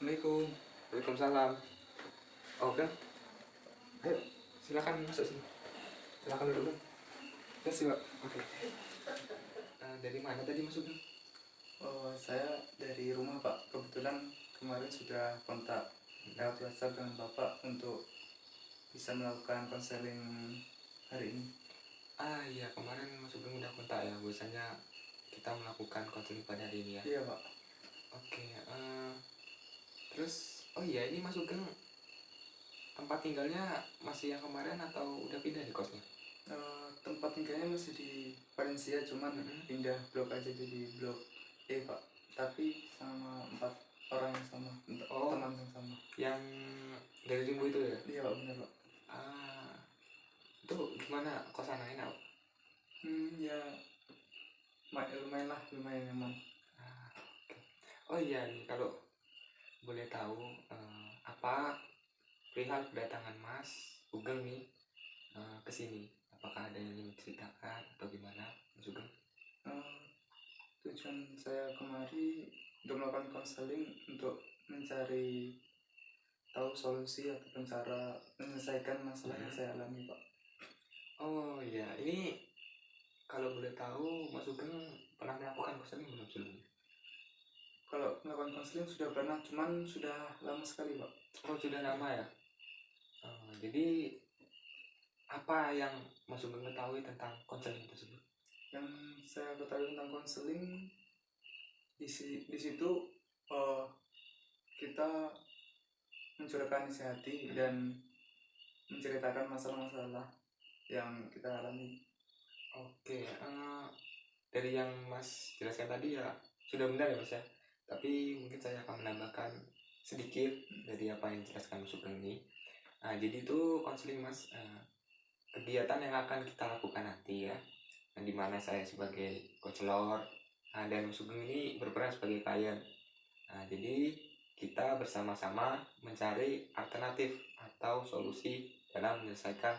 Assalamualaikum. Waalaikumsalam. Oke, Ayo, silakan masuk sini. Silakan duduk. kasih Pak. Oke. Dari mana tadi masuknya? Oh, saya dari rumah Pak. Kebetulan kemarin sudah kontak lewat WhatsApp dengan Bapak untuk bisa melakukan konseling hari ini. Iya, kemarin Mas Sugeng udah kontak ya, bahwasanya kita melakukan konseling pada hari ini ya. Iya Pak. Oke. Terus, oh iya, ini Mas Sugeng tempat tinggalnya masih yang kemarin atau udah pindah di kosnya? Tempat tinggalnya masih di Valencia, cuman pindah blok aja jadi blok E Pak. Tapi sama 4 orang yang sama, Oh. teman yang sama. Yang dari Rimbo itu ya? Iya Pak, benar Pak. Itu gimana kosannya enak? Ya lumayan lah, lumayan nyaman. Oke. Oh iya nih, kalau boleh tahu apa perihal kedatangan Mas Sugeng nih ke sini? Apakah ada yang ingin diceritakan atau gimana, Mas Sugeng? Tujuan saya kemari untuk melakukan konseling untuk mencari tahu solusi ataupun cara menyelesaikan masalah yang saya alami Pak. Oh iya, ini kalau boleh tahu Mas Sugeng pernah melakukan konseling belum sebelumnya? Kalau melakukan konseling sudah pernah, cuman sudah lama sekali Pak. Oh sudah lama ya. Jadi apa yang Mas Sugeng ketahui tentang konseling tersebut? Yang saya ketahui tentang konseling di situ kita mencurahkan isi hati dan menceritakan masalah-masalah yang kita alami. Oke, dari yang Mas jelaskan tadi ya sudah benar ya Mas ya. Tapi mungkin saya akan menambahkan sedikit dari apa yang dijelaskan Mas Sugeng ini. Jadi itu konseling Mas, kegiatan yang akan kita lakukan nanti ya, di mana saya sebagai konselor dan Mas Sugeng ini berperan sebagai klien. Jadi kita bersama-sama mencari alternatif atau solusi dalam menyelesaikan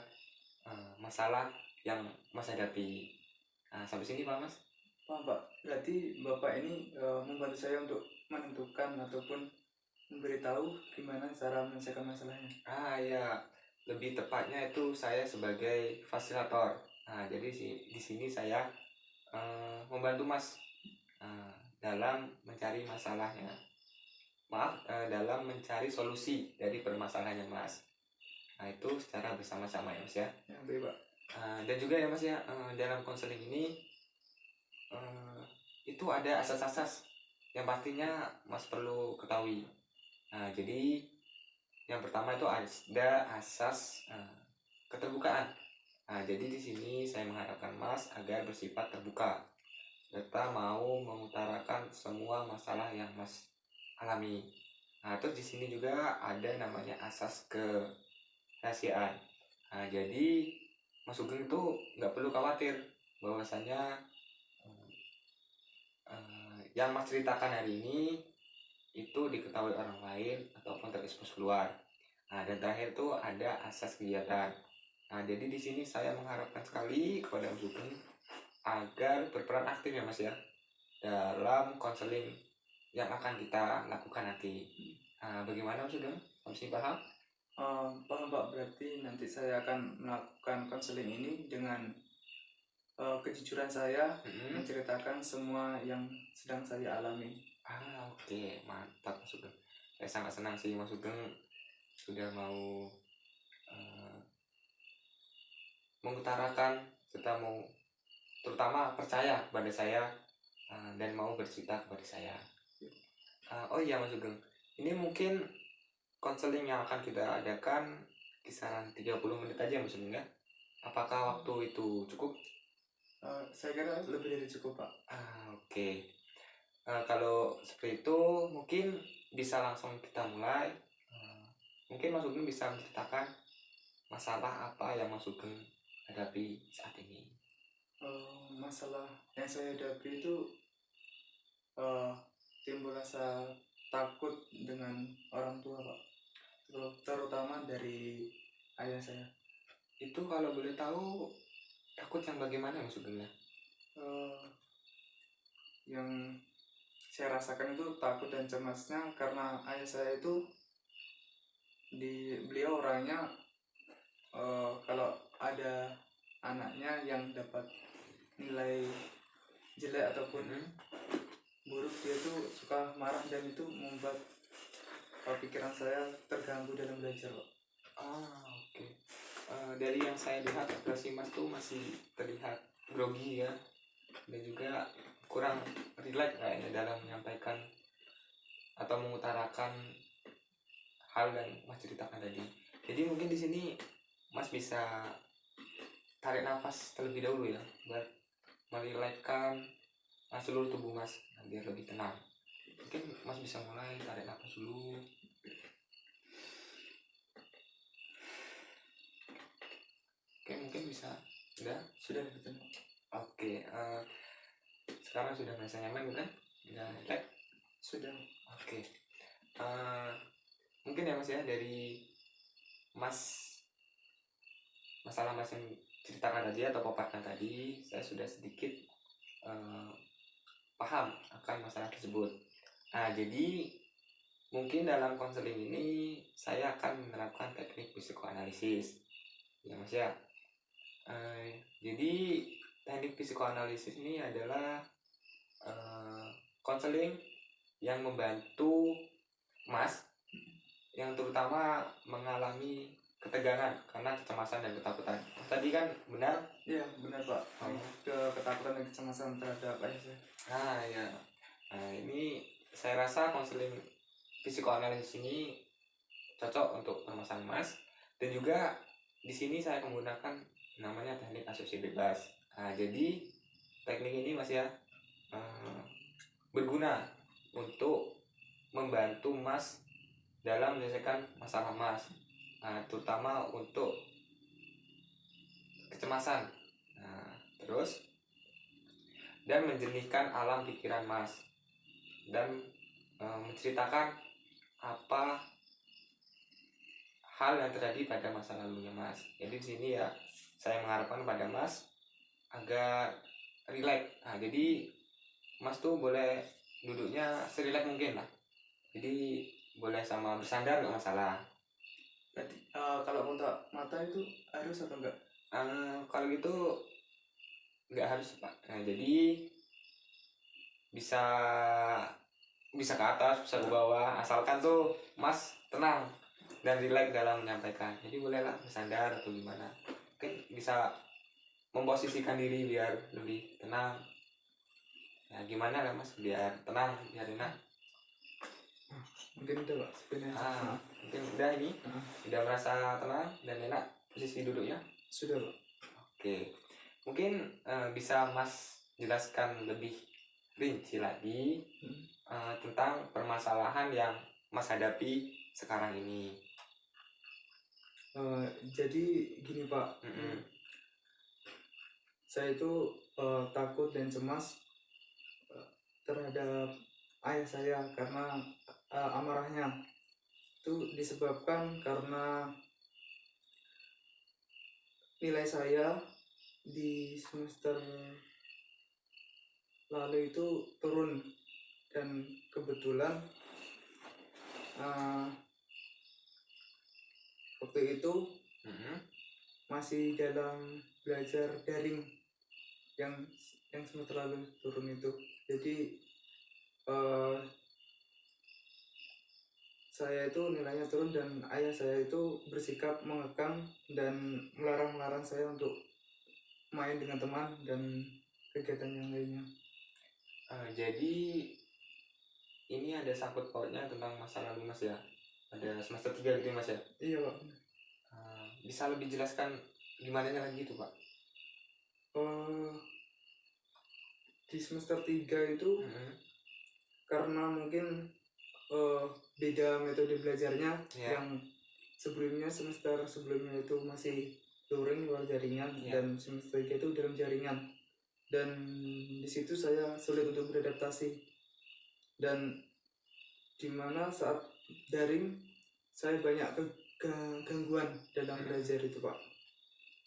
masalah yang Mas hadapi. Sampai sini Pak Mas? Pak, berarti Bapak ini membantu saya untuk menentukan ataupun memberitahu gimana cara menyelesaikan masalahnya. Ya, lebih tepatnya itu saya sebagai fasilitator. Jadi di sini saya membantu Mas dalam mencari masalahnya. Dalam mencari solusi dari permasalahannya Mas. Itu secara bersama-sama ya Mas ya. Ya, baik Pak. Dan juga ya Mas ya, dalam konseling ini itu ada asas-asas yang pastinya Mas perlu ketahui. Jadi yang pertama itu ada asas keterbukaan. Jadi di sini saya mengharapkan Mas agar bersifat terbuka serta mau mengutarakan semua masalah yang Mas alami. Terus di sini juga ada namanya asas kerahasiaan. Jadi Mas Sugeng itu nggak perlu khawatir bahwasanya yang Mas ceritakan hari ini itu diketahui orang lain ataupun terekspos keluar. Dan terakhir itu ada asas kegiatan. Jadi di sini saya mengharapkan sekali kepada Mas Sugeng agar berperan aktif ya Mas ya dalam konseling yang akan kita lakukan nanti. Bagaimana Mas Sugeng? Masih paham? Paham Pak, berarti nanti saya akan melakukan konseling ini dengan kejujuran saya menceritakan semua yang sedang saya alami. Oke, mantap Mas Sugeng. Saya sangat senang sih Mas Sugeng sudah mau mengutarakan serta mau terutama percaya kepada saya dan mau bercerita kepada saya. Oh iya Mas Sugeng, ini mungkin konseling yang akan kita adakan kisaran 30 menit aja Mas Sugeng ya. Apakah waktu itu cukup? Saya kira lebih dari cukup Pak. Oke. Kalau seperti itu mungkin bisa langsung kita mulai. Mungkin Mas Sugeng bisa menceritakan masalah apa yang Mas Sugeng hadapi saat ini. Masalah yang saya hadapi itu timbul rasa takut dengan orang tua Pak, terutama dari ayah saya. Itu kalau boleh tahu takut yang bagaimana Mas Sugeng ya? Yang saya rasakan itu takut dan cemasnya karena ayah saya itu beliau orangnya kalau ada anaknya yang dapat nilai jelek ataupun buruk, dia tuh suka marah dan itu membuat pikiran saya terganggu dalam belajar, Pak. Oke. Dari yang saya lihat ekspresi Mas tuh masih terlihat grogi ya, dan juga kurang rileks kayaknya dalam menyampaikan atau mengutarakan hal yang Mas ceritakan tadi. Jadi mungkin di sini Mas bisa tarik nafas terlebih dahulu ya, buat merilekskan seluruh tubuh Mas biar lebih tenang. Mungkin Mas bisa mulai tarik nafas dulu. Oke, mungkin bisa. Sudah betul. Oke, sekarang sudah merasa nyaman bukan? Sudah rileks? Sudah. Oke. Mungkin ya Mas ya, dari masalah Mas yang ceritakan tadi atau paparkan tadi, saya sudah sedikit paham akan masalah tersebut. Nah, jadi mungkin dalam konseling ini saya akan menerapkan teknik psikoanalisis, ya Mas ya. Jadi teknik psikoanalisis ini adalah konseling yang membantu Mas yang terutama mengalami ketegangan karena kecemasan dan ketakutan. Tadi kan benar? Iya, benar Pak. Ketakutan dan kecemasan terhadap ayah saya. Ya. Nah, ini saya rasa konseling psikoanalisis ini cocok untuk permasalahan Mas, dan juga di sini saya menggunakan namanya teknik asosiasi bebas. Nah, jadi teknik ini Mas ya berguna untuk membantu Mas dalam menyelesaikan masalah Mas, terutama untuk kecemasan. Terus dan menjernihkan alam pikiran Mas dan menceritakan apa hal yang terjadi pada masa lalunya Mas. Jadi di sini ya saya mengharapkan pada Mas agar rileks. Jadi Mas tuh boleh duduknya serileks mungkin lah. Jadi boleh sama bersandar nggak masalah. Berarti kalau mata itu harus atau enggak? Kalau gitu nggak harus Pak. Jadi bisa ke atas, bisa ke bawah, asalkan tuh Mas tenang dan rileks dalam menyampaikan. Jadi bolehlah bersandar atau gimana. Mungkin bisa memposisikan diri biar lebih tenang. Ya gimana lah Mas, biar tenang, biar enak. Mungkin udah Pak, sebenarnya. Mungkin udah ini, udah merasa tenang dan enak posisi duduknya. Sudah Pak. Oke, mungkin bisa Mas jelaskan lebih rinci lagi tentang permasalahan yang Mas hadapi sekarang ini. Jadi gini Pak, saya itu takut dan cemas terhadap ayah saya karena amarahnya itu disebabkan karena nilai saya di semester lalu itu turun, dan kebetulan waktu itu masih dalam belajar daring yang semester lalu turun itu. Jadi saya itu nilainya turun dan ayah saya itu bersikap mengekang dan melarang saya untuk main dengan teman dan kegiatan yang lainnya. Jadi ini ada sangkut pautnya tentang masa lalu Mas ya, ada semester 3 gitu Mas ya? Iya Pak. Bisa lebih jelaskan gimana lagi itu Pak? Di semester 3 itu karena mungkin beda metode belajarnya, yang sebelumnya semester sebelumnya itu masih luring luar jaringan, dan semester 3 itu dalam jaringan, dan di situ saya sulit untuk beradaptasi, dan dimana saat daring saya banyak gangguan dalam belajar itu Pak,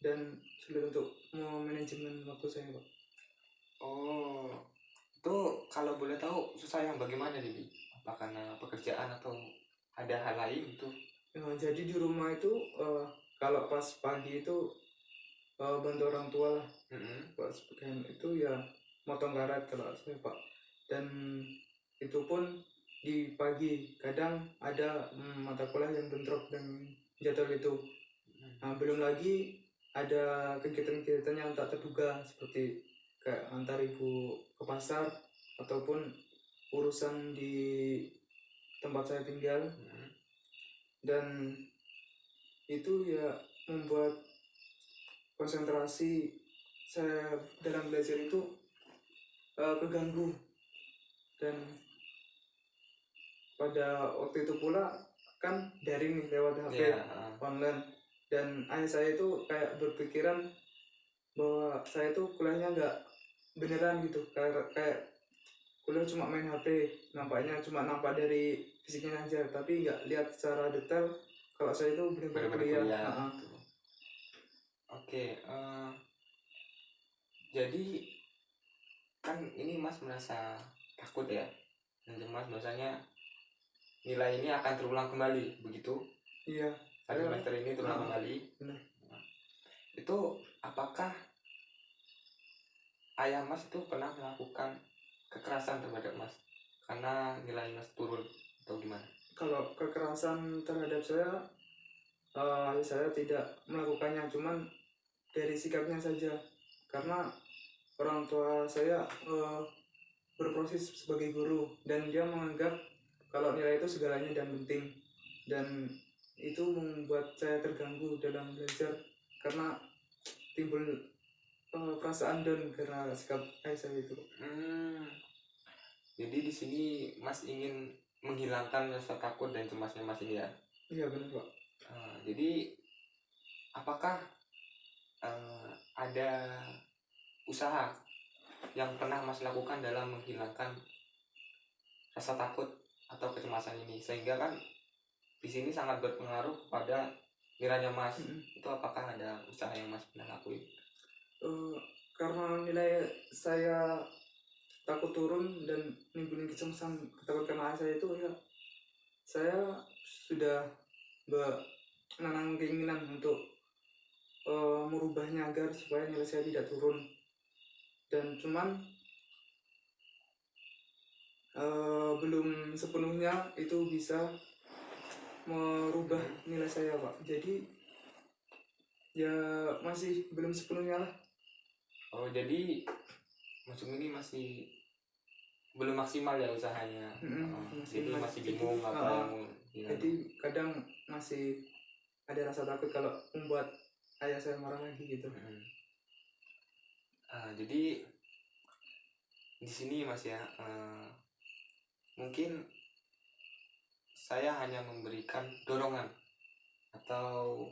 dan sulit untuk memanajemen waktu saya Pak. Itu kalau boleh tahu susah yang bagaimana nih? Apa karena pekerjaan atau ada hal lain itu? Jadi di rumah itu kalau pas pagi itu bantu orang tua lah. Pas pekerjaan itu ya motong karet kalau saya Pak. Dan itu pun di pagi kadang ada mata kuliah yang bentrok dan jadwal itu. Belum lagi ada kegiatan-kegiatan yang tak terduga seperti kayak antar ibu ke pasar ataupun urusan di tempat saya tinggal. Dan itu ya membuat konsentrasi saya dalam belajar itu keganggu. Dan pada waktu itu pula kan daring nih lewat HP online, dan ayah saya itu kayak berpikiran bahwa saya itu kuliahnya nggak beneran gitu, kayak kuliah cuma main HP, nampaknya cuma nampak dari fisiknya aja tapi nggak lihat secara detail kalau saya itu benar-benar kuliah. Oke, jadi kan ini Mas merasa takut ya dan cemas bahwasanya nilai ini akan terulang kembali, begitu? Iya. Semester ini terulang kembali. Benar. Itu apakah ayah Mas itu pernah melakukan kekerasan terhadap Mas karena nilai Mas turun atau gimana? Kalau kekerasan terhadap saya tidak melakukannya, cuman dari sikapnya saja, karena orang tua saya berproses sebagai guru dan dia menganggap kalau nilai itu segalanya dan penting, dan itu membuat saya terganggu dalam belajar karena timbul perasaan down karena sikap ayah saya itu. Jadi di sini Mas ingin menghilangkan rasa takut dan cemasnya Mas ini ya? Iya benar Pak. Jadi apakah ada usaha yang pernah Mas lakukan dalam menghilangkan rasa takut atau kecemasan ini, sehingga kan di sini sangat berpengaruh pada nilainya Mas? Itu apakah ada usaha yang Mas pernah lakuin? Karena nilai saya takut turun dan nimbulin kecemasan, ketakutan ayah saya itu ya, saya sudah menanam keinginan untuk merubahnya agar supaya nilai saya tidak turun, dan cuman belum sepenuhnya itu bisa merubah nilai saya Pak. Jadi ya masih belum sepenuhnya lah. Jadi masuk ini masih belum maksimal ya usahanya. Jadi masih bingung apa yang jadi kadang masih ada rasa takut kalau membuat ayah saya marah lagi gitu. Jadi di sini Mas ya, mungkin saya hanya memberikan dorongan atau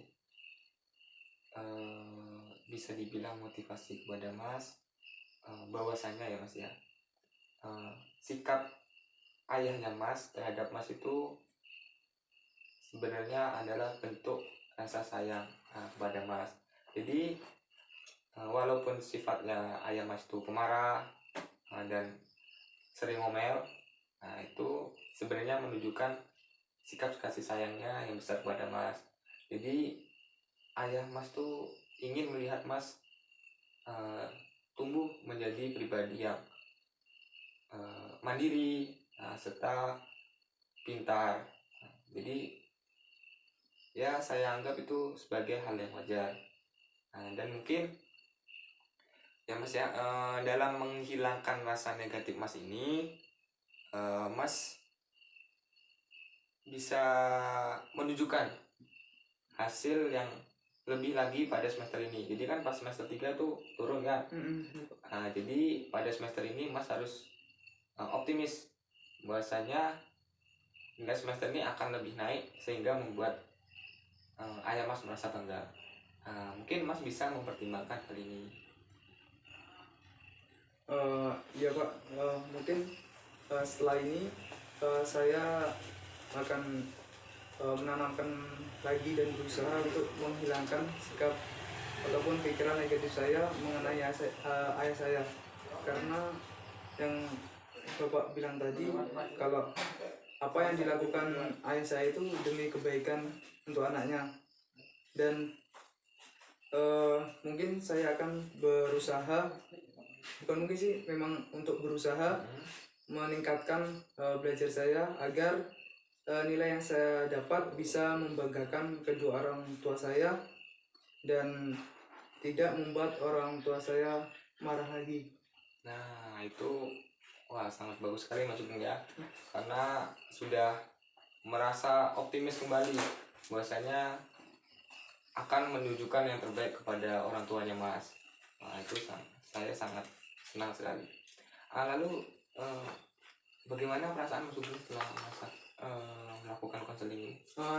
bisa dibilang motivasi kepada Mas, bahwasanya ya Mas ya, sikap ayahnya Mas terhadap Mas itu sebenarnya adalah bentuk rasa sayang kepada Mas. Jadi walaupun sifatnya ayah Mas itu pemarah dan sering ngomel, itu sebenarnya menunjukkan sikap kasih sayangnya yang besar kepada Mas. Jadi ayah Mas tuh ingin melihat Mas tumbuh menjadi pribadi yang mandiri serta pintar. Jadi ya saya anggap itu sebagai hal yang wajar. Dan mungkin ya Mas ya, dalam menghilangkan rasa negatif Mas ini, Mas bisa menunjukkan hasil yang lebih lagi pada semester ini. Jadi kan pas semester 3 tuh turun kan. Jadi pada semester ini Mas harus optimis bahwasanya nilai semester ini akan lebih naik sehingga membuat ayah Mas merasa bangga. Mungkin Mas bisa mempertimbangkan hal ini. Ya Pak, mungkin setelah ini saya akan menanamkan lagi dan berusaha untuk menghilangkan sikap ataupun pikiran negatif saya mengenai ayah saya, karena yang Bapak bilang tadi, kalau apa yang dilakukan ayah saya itu demi kebaikan untuk anaknya. Dan mungkin saya akan berusaha, bukan mungkin sih, memang untuk berusaha meningkatkan belajar saya agar nilai yang saya dapat bisa membanggakan kedua orang tua saya dan tidak membuat orang tua saya marah lagi. Nah, itu wah sangat bagus sekali Mas Sugeng ya, karena sudah merasa optimis kembali bahwasanya akan menunjukkan yang terbaik kepada orang tuanya Mas. Nah, itu saya sangat senang sekali. Lalu bagaimana perasaan Mas Sugeng setelah melakukan konseling ini?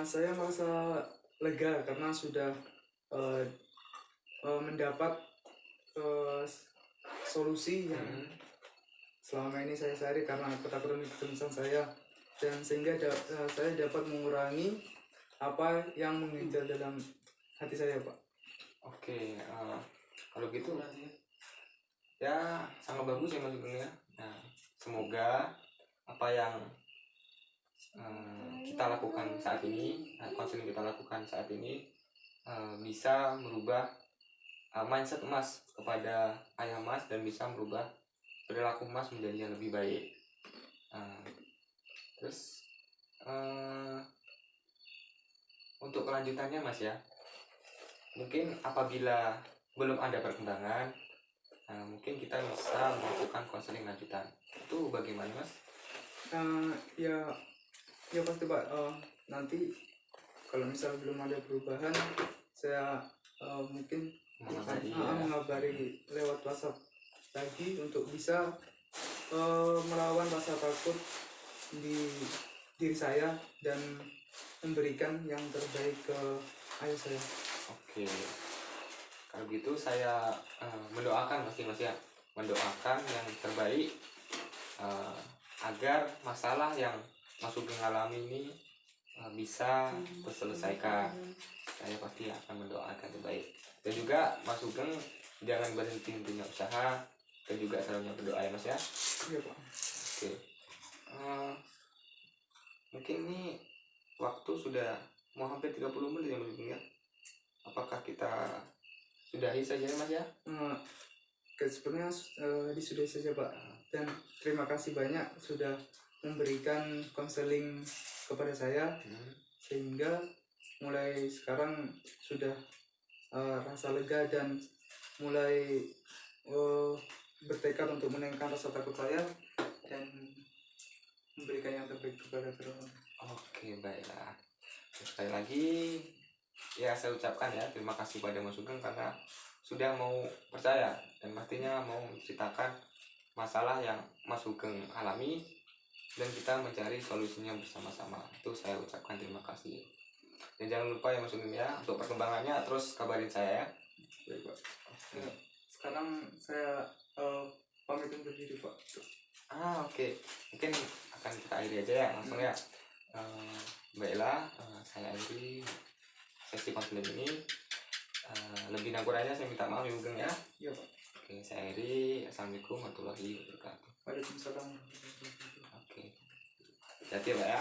Saya merasa lega karena sudah mendapat solusi yang selama ini saya cari karena ketakutan kecemasan saya, dan sehingga saya dapat mengurangi apa yang mengincar dalam hati saya, Pak. Oke, kalau gitu ya sangat bagus ya Mas Sugeng ya. Nah, semoga apa yang kita lakukan saat ini, konseling kita lakukan saat ini bisa merubah mindset Mas kepada ayah Mas dan bisa merubah perilaku Mas menjadi yang lebih baik. Terus untuk kelanjutannya Mas ya, mungkin apabila belum ada perkembangan, mungkin kita bisa melakukan konseling lanjutan. Itu bagaimana Mas? Ya pasti Pak. Nanti kalau misal belum ada perubahan, saya mungkin mengabari lewat WhatsApp lagi untuk bisa melawan rasa takut di diri saya dan memberikan yang terbaik ke ayah saya. Oke, kalau gitu saya mendoakan Mas ya, mendoakan yang terbaik agar masalah yang Mas Sugeng alami ini bisa terselesaikan. Saya pasti akan mendoakan terbaik. Dan juga Mas Sugeng jangan berhenti-hentinya usaha, dan juga selalu berdoa ya Mas ya. Iya Pak. Oke, mungkin ini waktu sudah mau hampir 30 menit ya Mas Sugeng ya. Apakah kita sudahi saja Mas ya? Sebenarnya disudahi saja Pak. Dan terima kasih banyak sudah memberikan konseling kepada saya, sehingga mulai sekarang sudah rasa lega dan mulai bertekad untuk meningkatkan rasa takut saya dan memberikan yang terbaik kepada kedua. Oke, baiklah. Sekali lagi ya saya ucapkan ya terima kasih pada Mas Sugeng karena sudah mau percaya dan pastinya mau menceritakan masalah yang Mas Sugeng alami dan kita mencari solusinya bersama-sama. Itu saya ucapkan terima kasih. Dan jangan lupa ya Mas Sugeng ya, untuk perkembangannya terus kabarin saya ya. Baik Pak. Sekarang saya pamit undur diri Pak. Oke. Mungkin akan kita akhiri aja ya langsung ya. Baiklah, saya akhiri sesi konseling ini. Lebih kurangnya saya minta maaf ya Sugeng ya. Iya Pak. Oke, saya akhiri. Assalamualaikum warahmatullahi wabarakatuh. Waalaikumsalam. Oke. Hati-hati ya Pak ya.